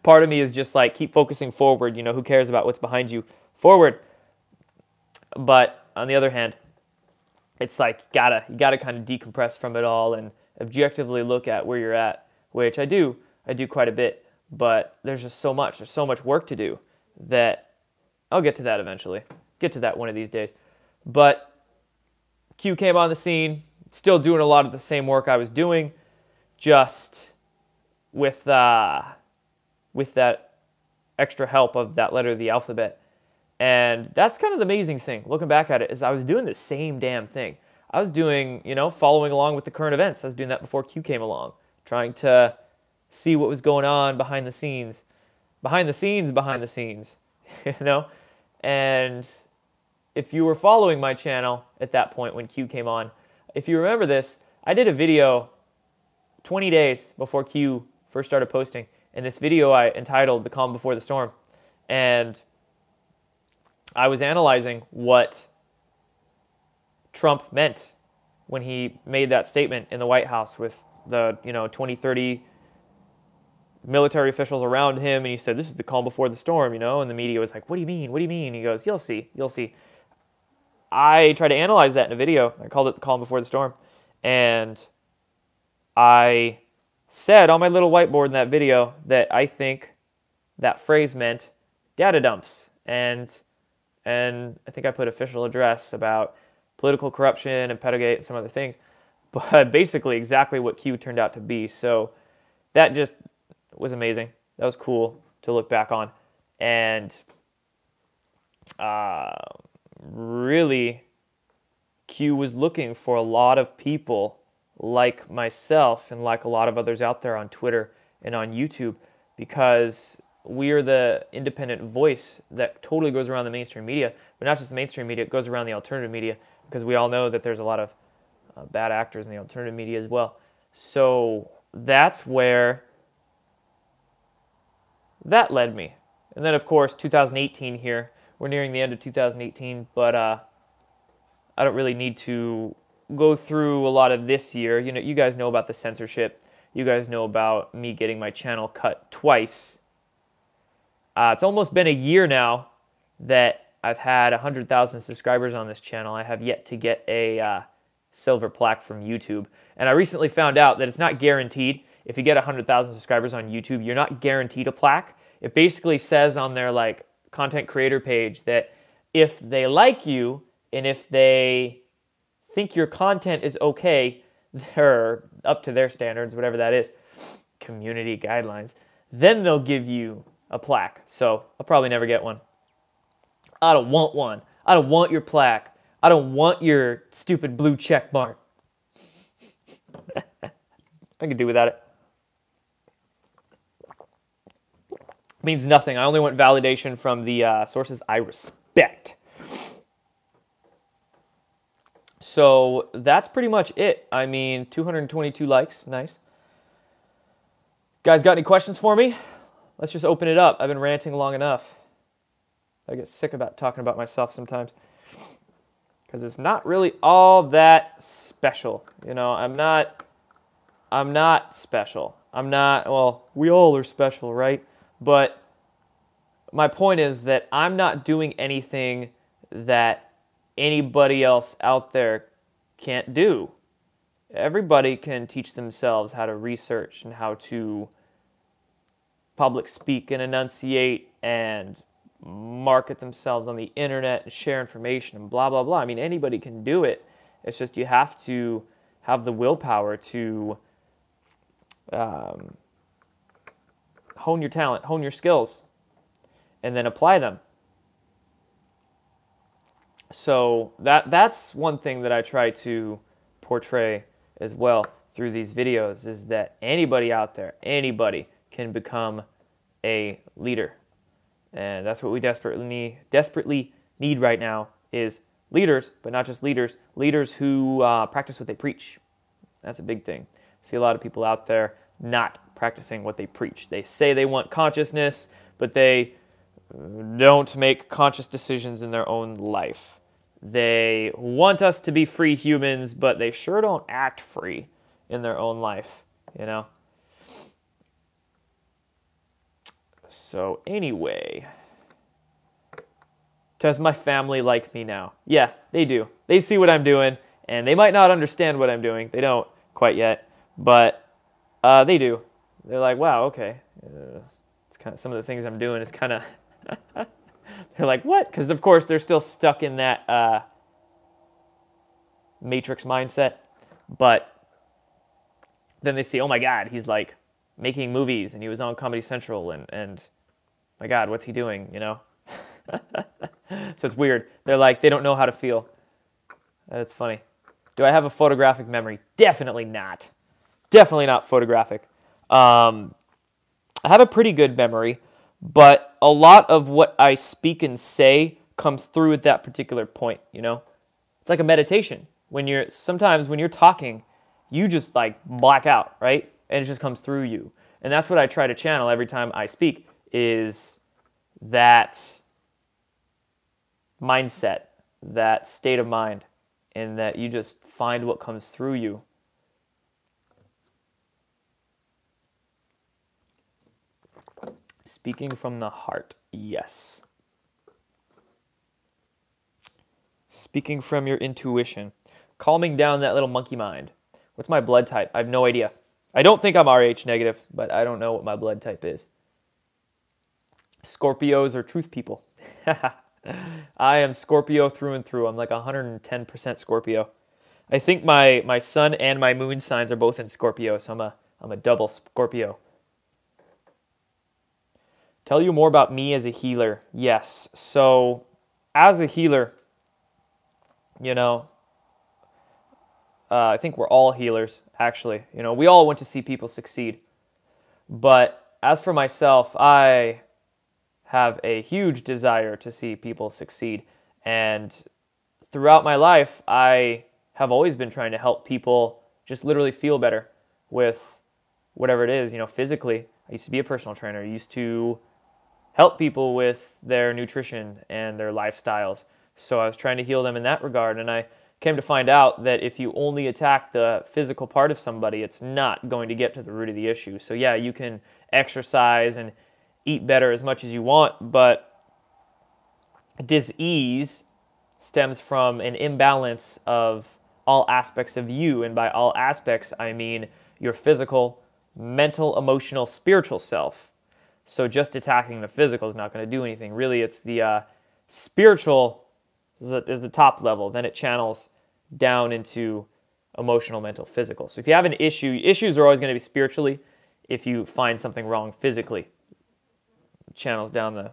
part of me is just like, keep focusing forward. You know, who cares about what's behind you? Forward. But on the other hand, it's like you gotta kind of decompress from it all and objectively look at where you're at, which I do quite a bit. But there's just so much. There's so much work to do that I'll get to that eventually. Get to that one of these days. But Q came on the scene, still doing a lot of the same work I was doing, just with that extra help of that letter of the alphabet. And that's kind of the amazing thing, looking back at it, is I was doing the same damn thing. I was doing, you know, following along with the current events. I was doing that before Q came along, trying to see what was going on behind the scenes. Behind the scenes, you know? And if you were following my channel at that point when Q came on, if you remember this, I did a video 20 days before Q first started posting. And this video I entitled The Calm Before the Storm. And I was analyzing what Trump meant when he made that statement in the White House with the, 20, 30 military officials around him, and he said, this is the calm before the storm, and the media was like, what do you mean? What do you mean? He goes, you'll see. I tried to analyze that in a video. I called it the calm before the storm. And I said on my little whiteboard in that video that I think that phrase meant data dumps. And I think I put official address about political corruption and Pedogate and some other things. But basically exactly what Q turned out to be. So that just was amazing. That was cool to look back on. And really, Q was looking for a lot of people like myself and like a lot of others out there on Twitter and on YouTube, because we're the independent voice that totally goes around the mainstream media, but not just the mainstream media, it goes around the alternative media, because we all know that there's a lot of bad actors in the alternative media as well. So that's where that led me. And then, of course, 2018 here. We're nearing the end of 2018, but I don't really need to go through a lot of this year. You know, you guys know about the censorship. You guys know about me getting my channel cut twice. It's almost been a year now that I've had 100,000 subscribers on this channel. I have yet to get a silver plaque from YouTube. And I recently found out that it's not guaranteed. If you get 100,000 subscribers on YouTube, you're not guaranteed a plaque. It basically says on their like content creator page that if they like you and if they think your content is okay, they're up to their standards, whatever that is, community guidelines, then they'll give you a plaque. So I'll probably never get one. I don't want one. I don't want your plaque. I don't want your stupid blue check mark. I can do without it. Means nothing. I only want validation from the sources I respect. So that's pretty much it. I mean, 222 likes. Nice. Guys, got any questions for me? Let's just open it up. I've been ranting long enough. I get sick about talking about myself sometimes, because it's not really all that special. You know, I'm not special. Well, we all are special, right? But my point is that I'm not doing anything that anybody else out there can't do. Everybody can teach themselves how to research and how to public speak and enunciate and market themselves on the internet and share information and blah, blah, blah. I mean, anybody can do it. It's just you have to have the willpower to hone your talent, hone your skills, and then apply them. So that's one thing that I try to portray as well through these videos, is that anybody out there, anybody can become a leader. And that's what we desperately need right now, is leaders, but not just leaders, leaders who practice what they preach. That's a big thing. I see a lot of people out there not practicing what they preach. They say they want consciousness, but they don't make conscious decisions in their own life. They want us to be free humans, but they sure don't act free in their own life, you know? So anyway, does my family like me now? Yeah, they do. They see what I'm doing, and they might not understand what I'm doing. They don't quite yet, but they do. They're like, wow, okay. It's kind of, some of the things I'm doing is kind of, they're like, what? Because of course they're still stuck in that Matrix mindset. But then they see, oh my God, he's like making movies and he was on Comedy Central and my God, what's he doing, you know? So it's weird. They're like, they don't know how to feel. That's funny. Do I have a photographic memory? Definitely not. Definitely not photographic. I have a pretty good memory, but a lot of what I speak and say comes through at that particular point, you know? It's like a meditation. Sometimes when you're talking, you just like black out, right? And it just comes through you. And that's what I try to channel every time I speak, is that mindset, that state of mind, and that you just find what comes through you. Speaking from the heart, yes. Speaking from your intuition. Calming down that little monkey mind. What's my blood type? I have no idea. I don't think I'm Rh negative, but I don't know what my blood type is. Scorpios are truth people. I am Scorpio through and through. I'm like 110% Scorpio. I think my sun and my moon signs are both in Scorpio, so I'm a double Scorpio. Tell you more about me as a healer. Yes. So as a healer, you know, I think we're all healers, actually. You know, we all want to see people succeed. But as for myself, I have a huge desire to see people succeed. And throughout my life, I have always been trying to help people just literally feel better with whatever it is, physically. I used to be a personal trainer. I used to help people with their nutrition and their lifestyles. So I was trying to heal them in that regard. And I came to find out that if you only attack the physical part of somebody, it's not going to get to the root of the issue. So yeah, you can exercise and eat better as much as you want, but disease stems from an imbalance of all aspects of you. And by all aspects, I mean your physical, mental, emotional, spiritual self. So just attacking the physical is not going to do anything. Really, it's the spiritual is the top level. Then it channels down into emotional, mental, physical. So if you have an issue, issues are always going to be spiritually. If you find something wrong physically, it channels down the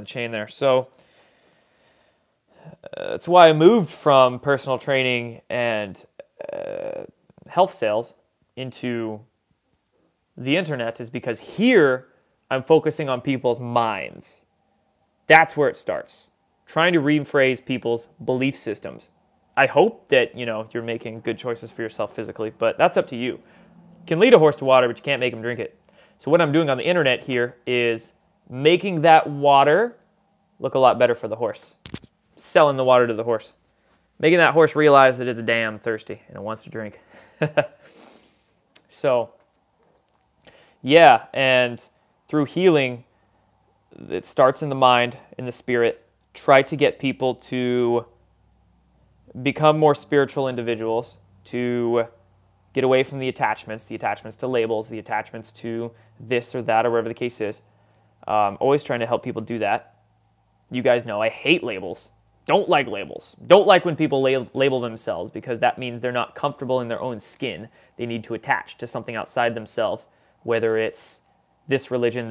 chain there. So that's why I moved from personal training and health sales into the internet, is because here I'm focusing on people's minds. That's where it starts. Trying to rephrase people's belief systems. I hope that, you're making good choices for yourself physically, but that's up to you. You can lead a horse to water, but you can't make him drink it. So what I'm doing on the internet here is making that water look a lot better for the horse. Selling the water to the horse. Making that horse realize that it's damn thirsty and it wants to drink. So, yeah, and through healing, it starts in the mind, in the spirit. Try to get people to become more spiritual individuals, to get away from the attachments to labels, the attachments to this or that or whatever the case is. Always trying to help people do that. You guys know I hate labels. Don't like labels. Don't like when people label themselves, because that means they're not comfortable in their own skin. They need to attach to something outside themselves, whether it's this religion,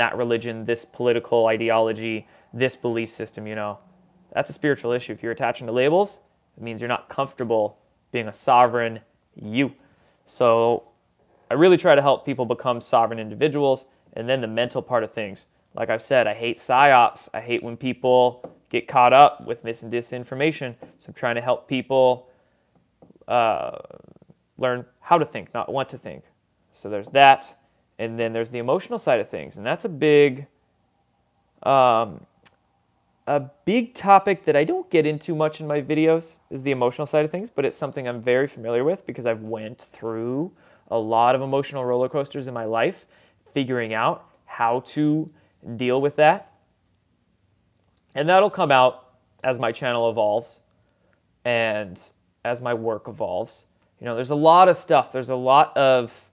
this political ideology, this belief system, That's a spiritual issue. If you're attaching to labels, it means you're not comfortable being a sovereign you. So I really try to help people become sovereign individuals. And then the mental part of things. Like I said, I hate psyops. I hate when people get caught up with mis and disinformation. So I'm trying to help people learn how to think, not what to think. So there's that. And then there's the emotional side of things. And that's a big topic that I don't get into much in my videos, is the emotional side of things, but it's something I'm very familiar with because I've went through a lot of emotional roller coasters in my life, figuring out how to deal with that. And that'll come out as my channel evolves and as my work evolves. There's a lot of stuff. There's a lot of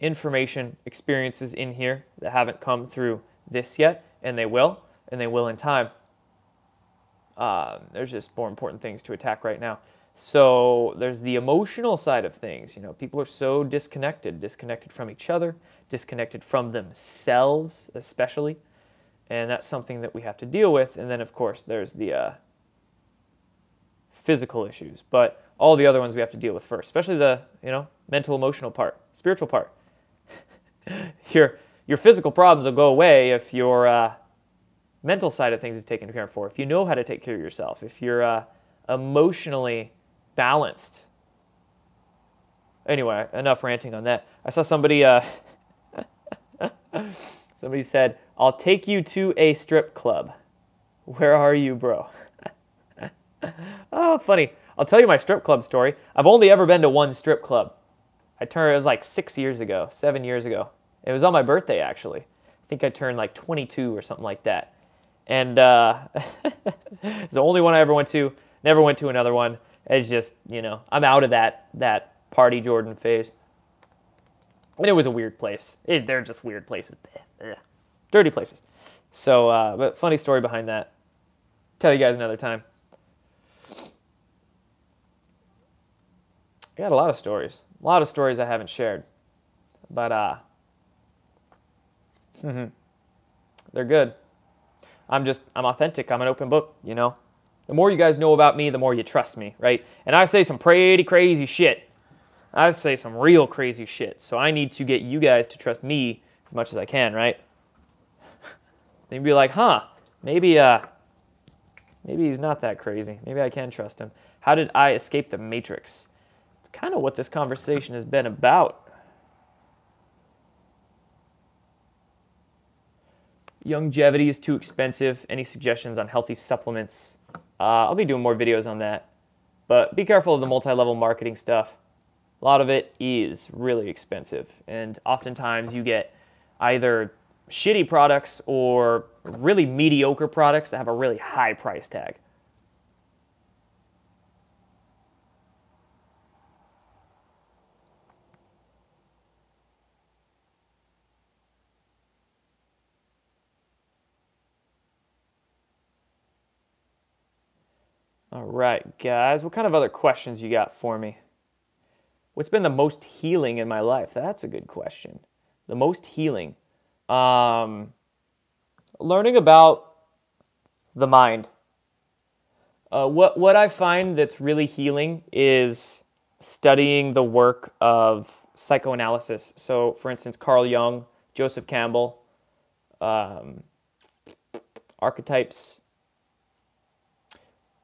information, experiences in here that haven't come through this yet, and they will in time. There's just more important things to attack right now. So there's the emotional side of things. People are so disconnected from each other, disconnected from themselves especially, and that's something that we have to deal with. And then, of course, there's the physical issues, but all the other ones we have to deal with first, especially the mental, emotional part, spiritual part. Your physical problems will go away if your mental side of things is taken care of. If you know how to take care of yourself, if you're emotionally balanced. Anyway, enough ranting on that. I saw somebody somebody said, "I'll take you to a strip club." Where are you, bro? Oh, funny. I'll tell you my strip club story. I've only ever been to one strip club. It was like 7 years ago. It was on my birthday, actually. I think I turned like 22 or something like that. And it's the only one I ever went to. Never went to another one. It's just, I'm out of that party Jordan phase. And it was a weird place. They're just weird places. Dirty places. So, but funny story behind that. Tell you guys another time. I got a lot of stories. A lot of stories I haven't shared. But, they're good. I'm authentic. I'm an open book, The more you guys know about me, the more you trust me, right? And I say some pretty crazy shit. I say some real crazy shit. So I need to get you guys to trust me as much as I can, right? then you'd be like, huh, maybe he's not that crazy. Maybe I can trust him. How did I escape the Matrix? It's kind of what this conversation has been about. Longevity is too expensive. Any suggestions on healthy supplements? I'll be doing more videos on that. But be careful of the multi-level marketing stuff. A lot of it is really expensive. And oftentimes you get either shitty products or really mediocre products that have a really high price tag. All right, guys, what kind of other questions you got for me? What's been the most healing in my life? That's a good question. The most healing. Learning about the mind. What I find that's really healing is studying the work of psychoanalysis. So, for instance, Carl Jung, Joseph Campbell, archetypes,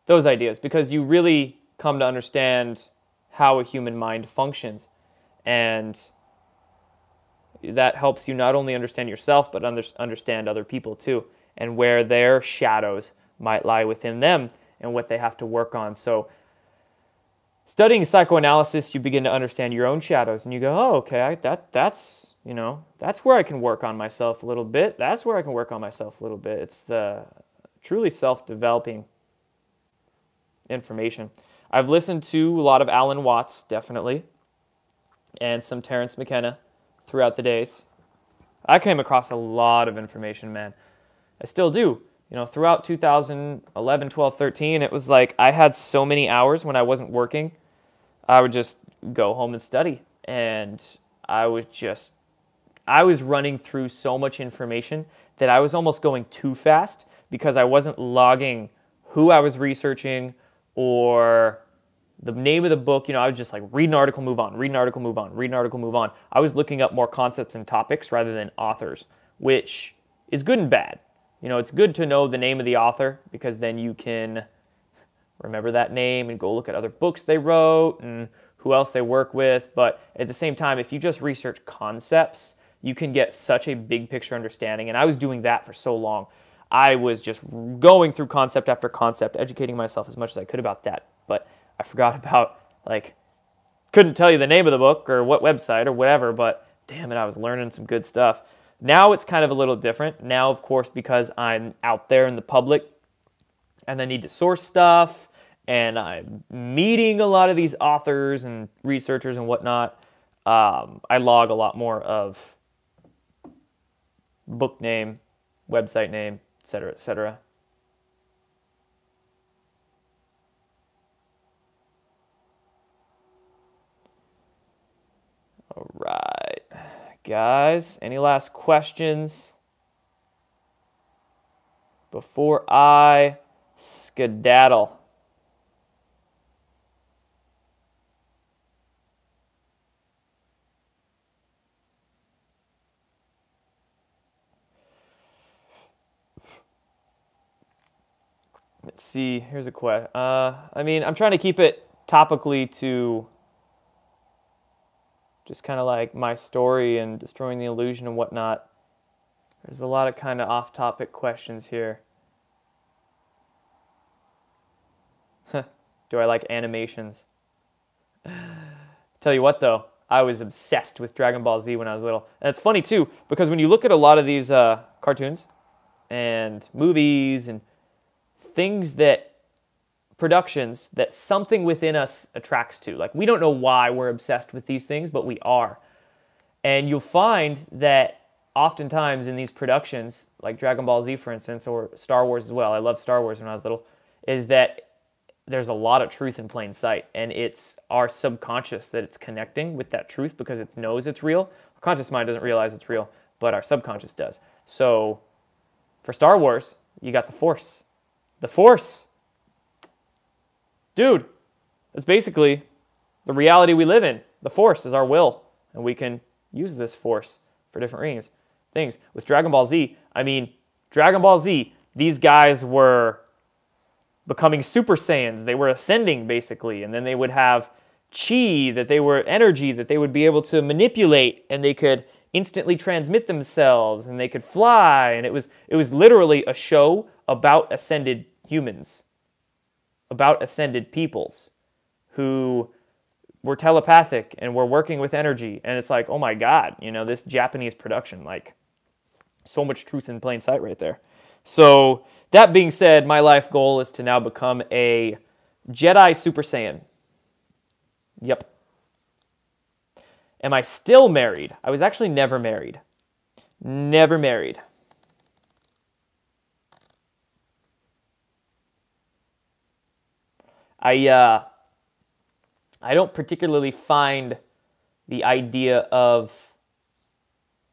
those ideas, because you really come to understand how a human mind functions. And that helps you not only understand yourself, but understand other people too, and where their shadows might lie within them and what they have to work on. So studying psychoanalysis, you begin to understand your own shadows, and you go, oh, okay, that's where I can work on myself a little bit. That's where I can work on myself a little bit. It's the truly self-developing information. I've listened to a lot of Alan Watts, definitely, and some Terence McKenna throughout the days. I came across a lot of information, man. I still do. Throughout 2011, 12, 13, it was like I had so many hours when I wasn't working. I would just go home and study. And I was running through so much information that I was almost going too fast because I wasn't logging who I was researching or the name of the book. I was just like, read an article, move on, read an article, move on, read an article, move on. I was looking up more concepts and topics rather than authors, which is good and bad. It's good to know the name of the author because then you can remember that name and go look at other books they wrote and who else they work with. But at the same time, if you just research concepts, you can get such a big picture understanding. And I was doing that for so long. I was just going through concept after concept, educating myself as much as I could about that. But I forgot about, couldn't tell you the name of the book or what website or whatever, but damn it, I was learning some good stuff. Now it's kind of a little different. Now, of course, because I'm out there in the public and I need to source stuff and I'm meeting a lot of these authors and researchers and whatnot, I log a lot more of book name, website name, etc., etc. All right, guys, any last questions before I skedaddle? Let's see, here's a question. I'm trying to keep it topically to just kind of like my story and destroying the illusion and whatnot. There's a lot of kind of off-topic questions here. Do I like animations? Tell you what, though, I was obsessed with Dragon Ball Z when I was little. And it's funny, too, because when you look at a lot of these cartoons and movies and productions that something within us attracts to. Like, we don't know why we're obsessed with these things, but we are. And you'll find that oftentimes in these productions, like Dragon Ball Z, for instance, or Star Wars as well, I loved Star Wars when I was little, is that there's a lot of truth in plain sight. And it's our subconscious that it's connecting with that truth because it knows it's real. Our conscious mind doesn't realize it's real, but our subconscious does. So for Star Wars, you got the Force. The Force. Dude, that's basically the reality we live in. The Force is our will, and we can use this Force for different things. With Dragon Ball Z, Dragon Ball Z, these guys were becoming Super Saiyans. They were ascending, basically, and then they would have chi, that they were energy, that they would be able to manipulate, and they could instantly transmit themselves, and they could fly, and it was literally a show about ascended humans, about ascended peoples who were telepathic and were working with energy. And it's like, oh my God, you know, this Japanese production, like, so much truth in plain sight right there. So that being said, my life goal is to now become a Jedi Super Saiyan. Yep. Am I still married? I was actually never married. Never married. I don't particularly find the idea of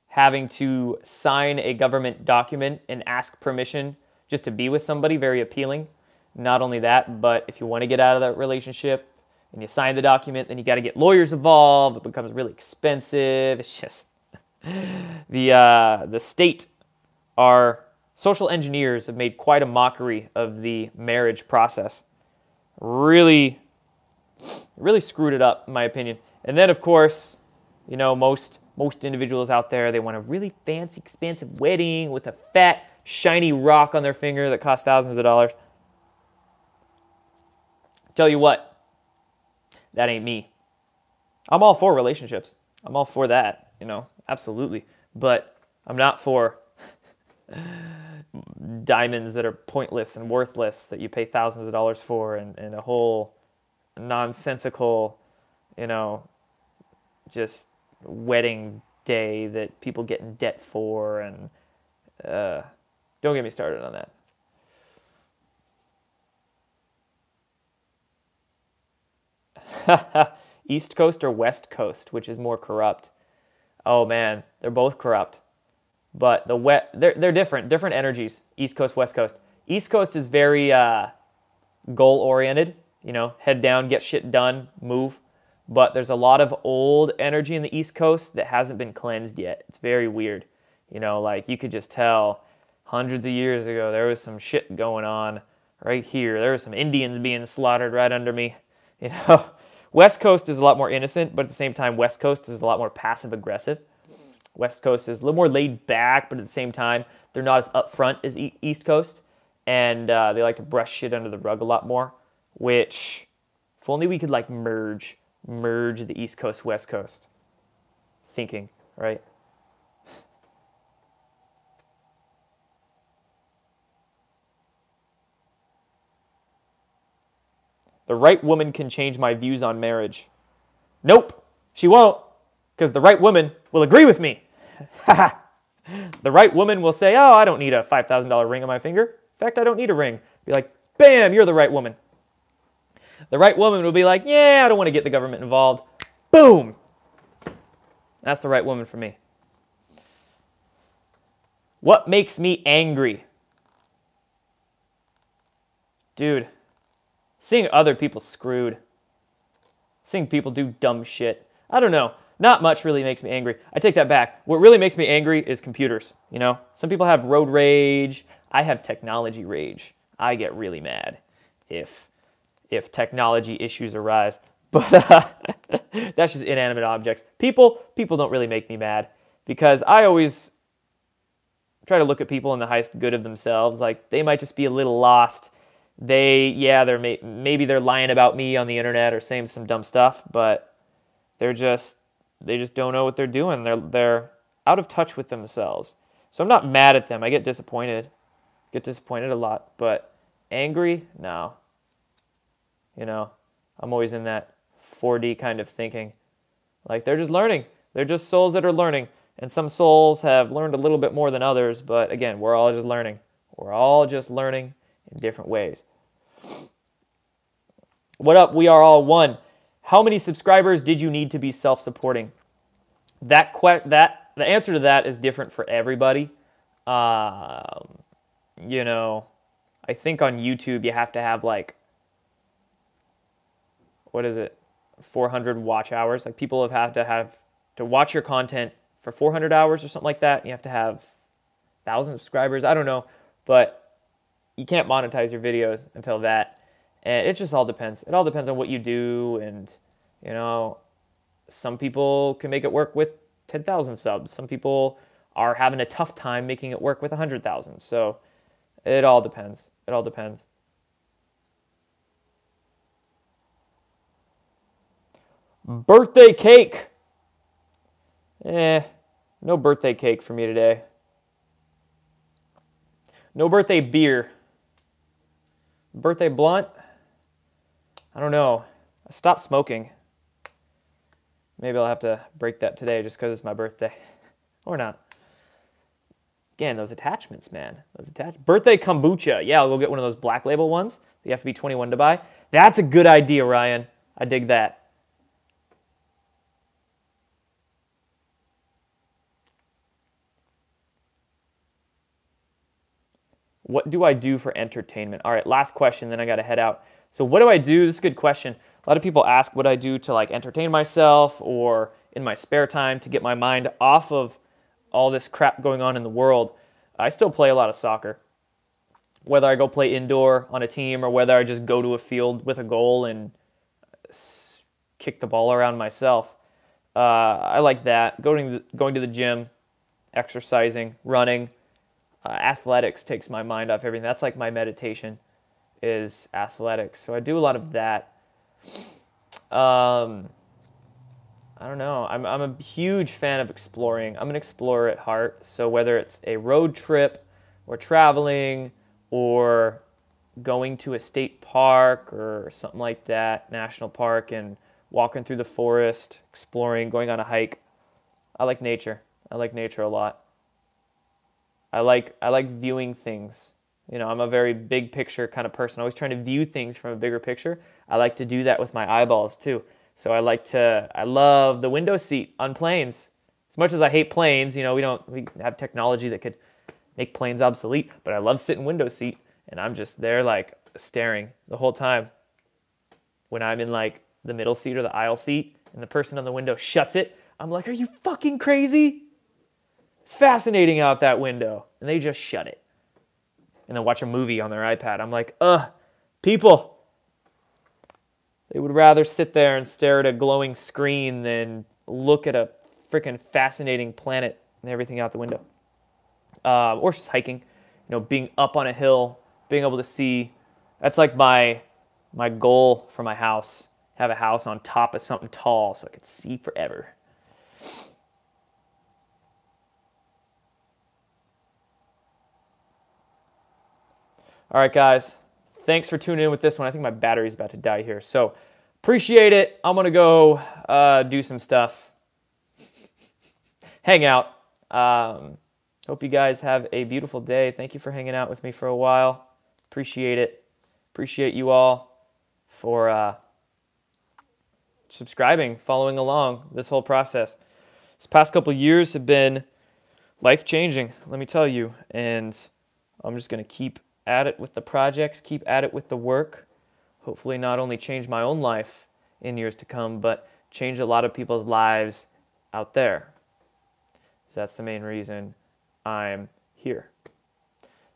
having to sign a government document and ask permission just to be with somebody very appealing. Not only that, but if you want to get out of that relationship and you sign the document, then you got to get lawyers involved. It becomes really expensive. It's just the state, our social engineers have made quite a mockery of the marriage process. Really screwed it up, in my opinion. And then, of course, you know, most individuals out there, they want a really fancy, expensive wedding with a fat, shiny rock on their finger that costs thousands of dollars. Tell you what, that ain't me. I'm all for relationships. I'm all for that, you know, absolutely. But I'm not for diamonds that are pointless and worthless that you pay thousands of dollars for, and a whole nonsensical, you know, just wedding day that people get in debt for, and don't get me started on that. East Coast or West Coast, which is more corrupt? Oh man, they're both corrupt. But they're different energies, East Coast, West Coast. East Coast is very goal-oriented, you know, head down, get shit done, move. But there's a lot of old energy in the East Coast that hasn't been cleansed yet. It's very weird. You know, like you could just tell hundreds of years ago there was some shit going on right here. There were some Indians being slaughtered right under me. You know, West Coast is a lot more innocent, but at the same time, West Coast is a lot more passive-aggressive. West Coast is a little more laid back, but at the same time, they're not as upfront as East Coast. And they like to brush shit under the rug a lot more, which, if only we could like merge the East Coast, West Coast thinking, right? The right woman can change my views on marriage. Nope, she won't, because the right woman will agree with me. The right woman will say, oh, I don't need a $5,000 ring on my finger. In fact, I don't need a ring. Be like, bam, you're the right woman. The right woman will be like, yeah, I don't want to get the government involved. Boom. That's the right woman for me. What makes me angry? Dude, seeing other people screwed. Seeing people do dumb shit. I don't know. Not much really makes me angry. I take that back. What really makes me angry is computers, you know? Some people have road rage. I have technology rage. I get really mad if technology issues arise. But that's just inanimate objects. People don't really make me mad, because I always try to look at people in the highest good of themselves. Like, they might just be a little lost. Maybe they're lying about me on the internet or saying some dumb stuff, but they just don't know what they're doing. They're out of touch with themselves. So I'm not mad at them. I get disappointed. A lot, but angry? No. You know, I'm always in that 4D kind of thinking. Like, they're just learning. They're just souls that are learning. And some souls have learned a little bit more than others, but again, we're all just learning. We're all just learning in different ways. What up? We are all one. How many subscribers did you need to be self-supporting? The answer to that is different for everybody. You know, I think on YouTube you have to have like, what is it? 400 watch hours. Like, people have to watch your content for 400 hours or something like that. You have to have 1,000 subscribers. I don't know, but you can't monetize your videos until that. And it just all depends. It all depends on what you do. And, you know, some people can make it work with 10,000 subs. Some people are having a tough time making it work with 100,000. So it all depends. It all depends. Birthday cake. No birthday cake for me today. No birthday beer. Birthday blunt? I don't know. I stopped smoking. Maybe I'll have to break that today just because it's my birthday. Or not. Again, those attachments, man. Those birthday kombucha. Yeah, I'll go get one of those Black Label ones. You have to be 21 to buy. That's a good idea, Ryan. I dig that. What do I do for entertainment? All right, last question, then I got to head out. So what do I do? This is a good question. A lot of people ask what I do to like entertain myself or in my spare time to get my mind off of all this crap going on in the world. I still play a lot of soccer. Whether I go play indoor on a team or whether I just go to a field with a goal and kick the ball around myself. I like that. Going to the gym, exercising, running. Athletics takes my mind off everything. That's like my meditation is athletics. So I do a lot of that. I don't know. I'm a huge fan of exploring. I'm an explorer at heart. So whether it's a road trip or traveling or going to a state park or something like that, national park, and walking through the forest, exploring, going on a hike, I like nature. I like nature a lot. I like viewing things. You know, I'm a very big picture kind of person. Always trying to view things from a bigger picture. I like to do that with my eyeballs too. So I love the window seat on planes. As much as I hate planes, you know, we have technology that could make planes obsolete, but I love sitting window seat and I'm just there like staring the whole time. When I'm in like the middle seat or the aisle seat and the person on the window shuts it, I'm like, are you fucking crazy? It's fascinating out that window. And they just shut it. And then watch a movie on their iPad. I'm like, people. They would rather sit there and stare at a glowing screen than look at a freaking fascinating planet and everything out the window. Or just hiking. You know, being up on a hill, being able to see. That's like my goal for my house. Have a house on top of something tall so I could see forever. All right, guys. Thanks for tuning in with this one. I think my battery's about to die here. So appreciate it. I'm going to go do some stuff. Hang out. Hope you guys have a beautiful day. Thank you for hanging out with me for a while. Appreciate it. Appreciate you all for subscribing, following along this whole process. This past couple years have been life-changing, let me tell you. And I'm just going to keep at it with the projects, keep at it with the work. Hopefully not only change my own life in years to come, but change a lot of people's lives out there. So that's the main reason I'm here.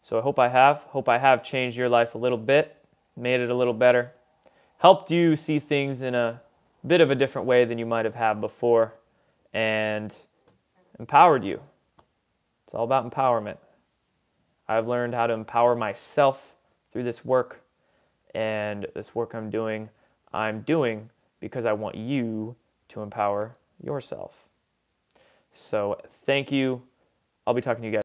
So I hope I have changed your life a little bit, made it a little better, helped you see things in a bit of a different way than you might have had before, and empowered you. It's all about empowerment. I've learned how to empower myself through this work, and this work I'm doing because I want you to empower yourself. So thank you. I'll be talking to you guys.